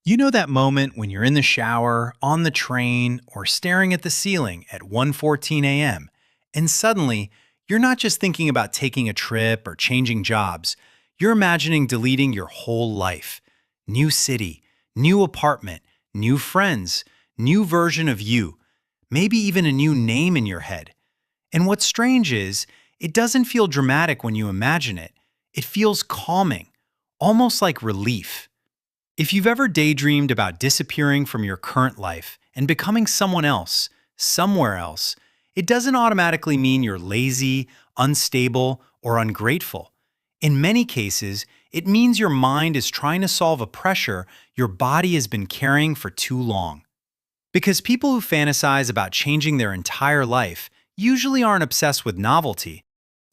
You know that moment when you're in the shower, on the train, or staring at the ceiling at 1:14 a.m. and suddenly you're not just thinking about taking a trip or changing jobs, you're imagining deleting your whole life. New city, new apartment, new friends, new version of you, maybe even a new name in your head. And what's strange is, it doesn't feel dramatic when you imagine it. It feels calming, almost like relief. If you've ever daydreamed about disappearing from your current life and becoming someone else, somewhere else, it doesn't automatically mean you're lazy, unstable, or ungrateful. In many cases, it means your mind is trying to solve a pressure your body has been carrying for too long. Because people who fantasize about changing their entire life usually aren't obsessed with novelty.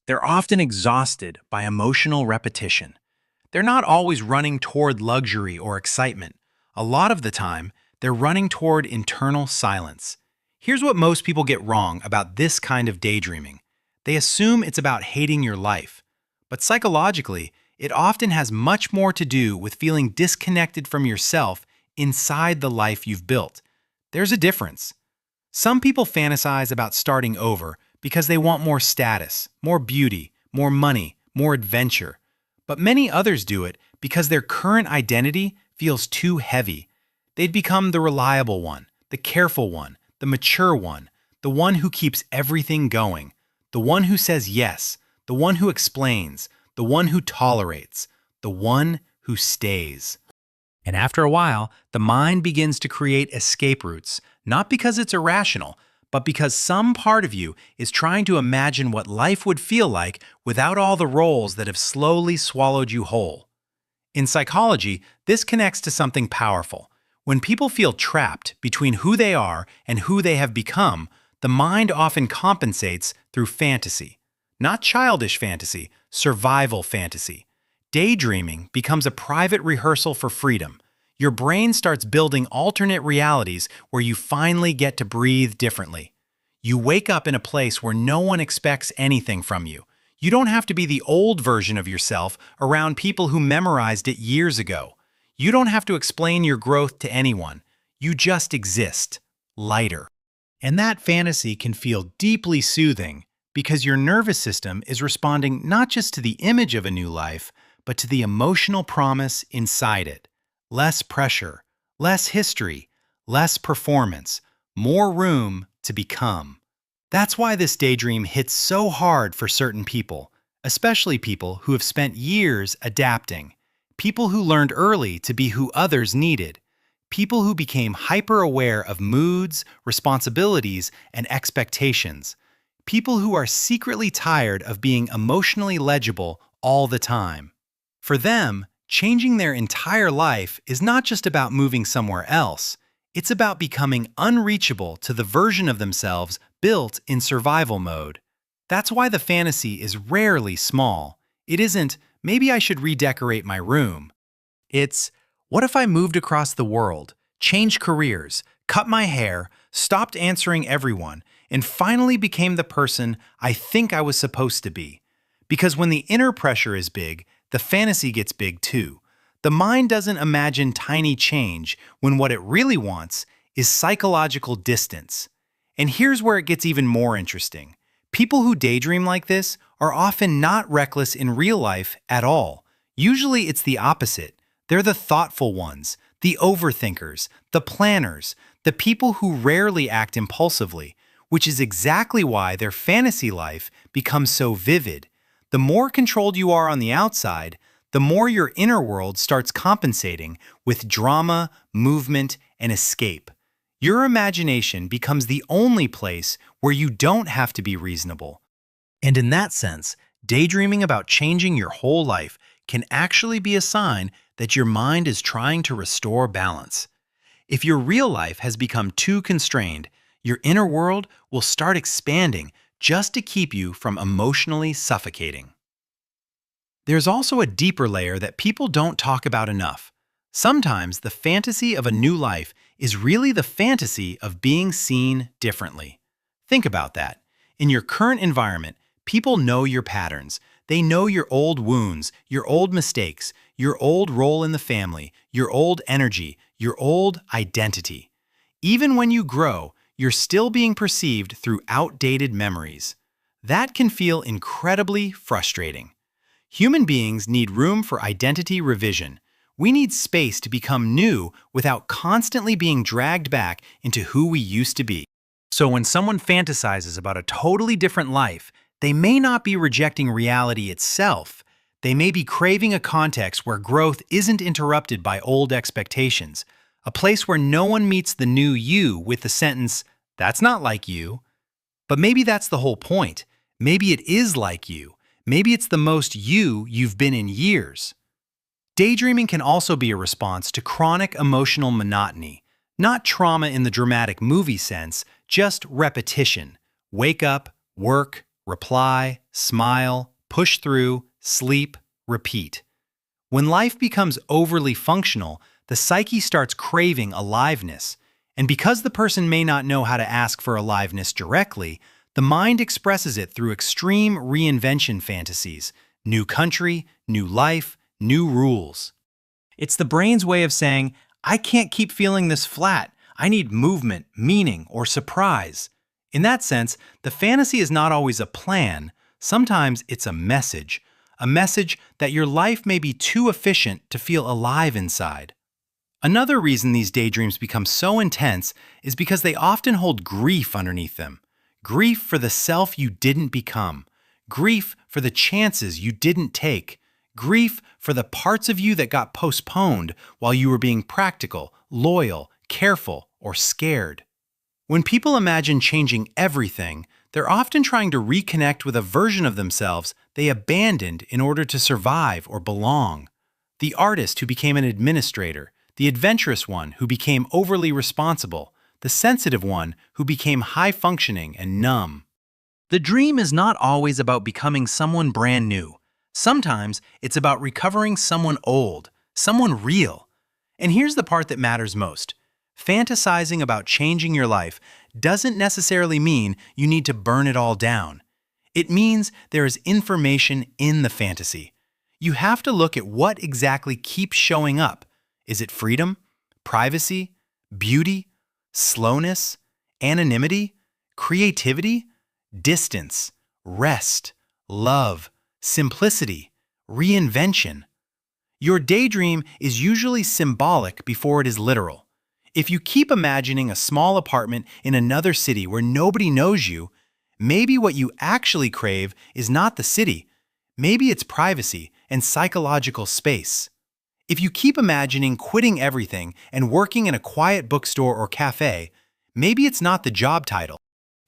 They're often exhausted by emotional repetition. They're not always running toward luxury or excitement. A lot of the time, they're running toward internal silence. Here's what most people get wrong about this kind of daydreaming. They assume it's about hating your life. But psychologically, it often has much more to do with feeling disconnected from yourself inside the life you've built. There's a difference. Some people fantasize about starting over because they want more status, more beauty, more money, more adventure. But many others do it because their current identity feels too heavy. They'd become the reliable one, the careful one, the mature one, the one who keeps everything going, the one who says yes, the one who explains, the one who tolerates, the one who stays. And after a while, the mind begins to create escape routes, not because it's irrational, but because some part of you is trying to imagine what life would feel like without all the roles that have slowly swallowed you whole. In psychology, this connects to something powerful. When people feel trapped between who they are and who they have become, the mind often compensates through fantasy. Not childish fantasy, survival fantasy. Daydreaming becomes a private rehearsal for freedom. Your brain starts building alternate realities where you finally get to breathe differently. You wake up in a place where no one expects anything from you. You don't have to be the old version of yourself around people who memorized it years ago. You don't have to explain your growth to anyone. You just exist, lighter. And that fantasy can feel deeply soothing because your nervous system is responding not just to the image of a new life, but to the emotional promise inside it. Less pressure, less history, less performance, more room to become. That's why this daydream hits so hard for certain people, especially people who have spent years adapting, people who learned early to be who others needed, people who became hyper-aware of moods, responsibilities, and expectations, people who are secretly tired of being emotionally legible all the time. For them, changing their entire life is not just about moving somewhere else. It's about becoming unreachable to the version of themselves built in survival mode. That's why the fantasy is rarely small. It isn't, maybe I should redecorate my room. It's, what if I moved across the world, changed careers, cut my hair, stopped answering everyone, and finally became the person I think I was supposed to be? Because when the inner pressure is big, the fantasy gets big too. The mind doesn't imagine tiny change when what it really wants is psychological distance. And here's where it gets even more interesting. People who daydream like this are often not reckless in real life at all. Usually it's the opposite. They're the thoughtful ones, the overthinkers, the planners, the people who rarely act impulsively, which is exactly why their fantasy life becomes so vivid. The more controlled you are on the outside, the more your inner world starts compensating with drama, movement, and escape. Your imagination becomes the only place where you don't have to be reasonable. And in that sense, daydreaming about changing your whole life can actually be a sign that your mind is trying to restore balance. If your real life has become too constrained, your inner world will start expanding just to keep you from emotionally suffocating. There's also a deeper layer that people don't talk about enough. Sometimes the fantasy of a new life is really the fantasy of being seen differently. Think about that. In your current environment, people know your patterns. They know your old wounds, your old mistakes, your old role in the family, your old energy, your old identity. Even when you grow, you're still being perceived through outdated memories. That can feel incredibly frustrating. Human beings need room for identity revision. We need space to become new without constantly being dragged back into who we used to be. So when someone fantasizes about a totally different life, they may not be rejecting reality itself. They may be craving a context where growth isn't interrupted by old expectations, a place where no one meets the new you with the sentence, "That's not like you." But maybe that's the whole point. Maybe it is like you. Maybe it's the most you've been in years. Daydreaming can also be a response to chronic emotional monotony, not trauma in the dramatic movie sense, just repetition. Wake up, work, reply, smile, push through, sleep, repeat. When life becomes overly functional, the psyche starts craving aliveness. And because the person may not know how to ask for aliveness directly, the mind expresses it through extreme reinvention fantasies: new country, new life, new rules. It's the brain's way of saying, I can't keep feeling this flat. I need movement, meaning, or surprise. In that sense, the fantasy is not always a plan. Sometimes it's a message that your life may be too efficient to feel alive inside. Another reason these daydreams become so intense is because they often hold grief underneath them. Grief for the self you didn't become. Grief for the chances you didn't take. Grief for the parts of you that got postponed while you were being practical, loyal, careful, or scared. When people imagine changing everything, they're often trying to reconnect with a version of themselves they abandoned in order to survive or belong. The artist who became an administrator, the adventurous one who became overly responsible, the sensitive one who became high-functioning and numb. The dream is not always about becoming someone brand new. Sometimes it's about recovering someone old, someone real. And here's the part that matters most. Fantasizing about changing your life doesn't necessarily mean you need to burn it all down. It means there is information in the fantasy. You have to look at what exactly keeps showing up. Is it freedom, privacy, beauty, slowness, anonymity, creativity, distance, rest, love, simplicity, reinvention? Your daydream is usually symbolic before it is literal. If you keep imagining a small apartment in another city where nobody knows you, maybe what you actually crave is not the city. Maybe it's privacy and psychological space. If you keep imagining quitting everything and working in a quiet bookstore or cafe, maybe it's not the job title.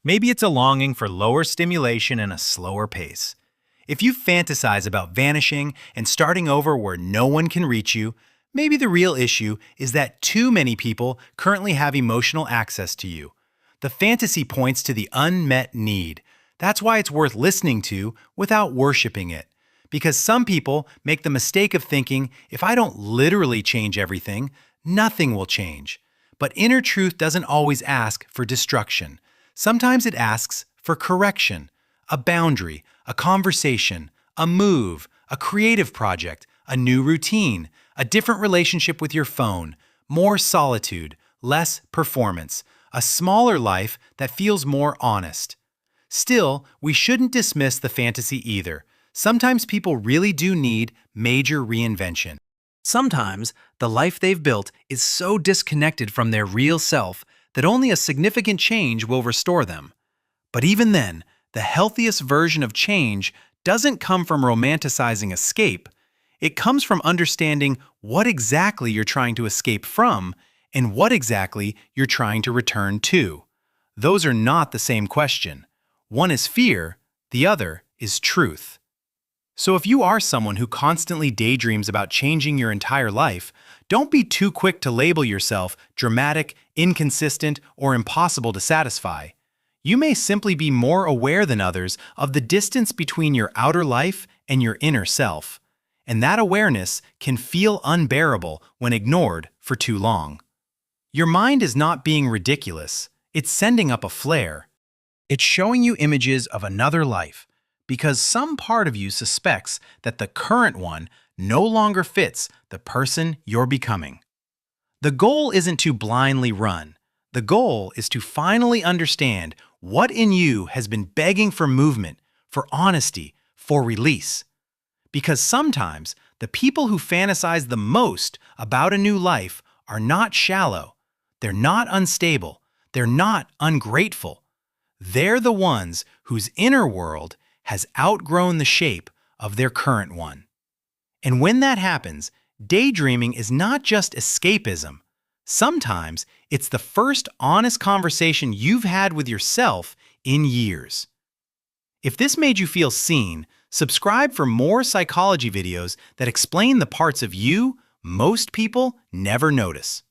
Maybe it's a longing for lower stimulation and a slower pace. If you fantasize about vanishing and starting over where no one can reach you, maybe the real issue is that too many people currently have emotional access to you. The fantasy points to the unmet need. That's why it's worth listening to without worshiping it. Because some people make the mistake of thinking, if I don't literally change everything, nothing will change. But inner truth doesn't always ask for destruction. Sometimes it asks for correction, a boundary, a conversation, a move, a creative project, a new routine, a different relationship with your phone, more solitude, less performance, a smaller life that feels more honest. Still, we shouldn't dismiss the fantasy either. Sometimes people really do need major reinvention. Sometimes the life they've built is so disconnected from their real self that only a significant change will restore them. But even then, the healthiest version of change doesn't come from romanticizing escape. It comes from understanding what exactly you're trying to escape from and what exactly you're trying to return to. Those are not the same question. One is fear, the other is truth. So if you are someone who constantly daydreams about changing your entire life, don't be too quick to label yourself dramatic, inconsistent, or impossible to satisfy. You may simply be more aware than others of the distance between your outer life and your inner self. And that awareness can feel unbearable when ignored for too long. Your mind is not being ridiculous. It's sending up a flare. It's showing you images of another life, because some part of you suspects that the current one no longer fits the person you're becoming. The goal isn't to blindly run. The goal is to finally understand what in you has been begging for movement, for honesty, for release. Because sometimes the people who fantasize the most about a new life are not shallow, they're not unstable, they're not ungrateful. They're the ones whose inner world has outgrown the shape of their current one. And when that happens, daydreaming is not just escapism. Sometimes it's the first honest conversation you've had with yourself in years. If this made you feel seen, subscribe for more psychology videos that explain the parts of you most people never notice.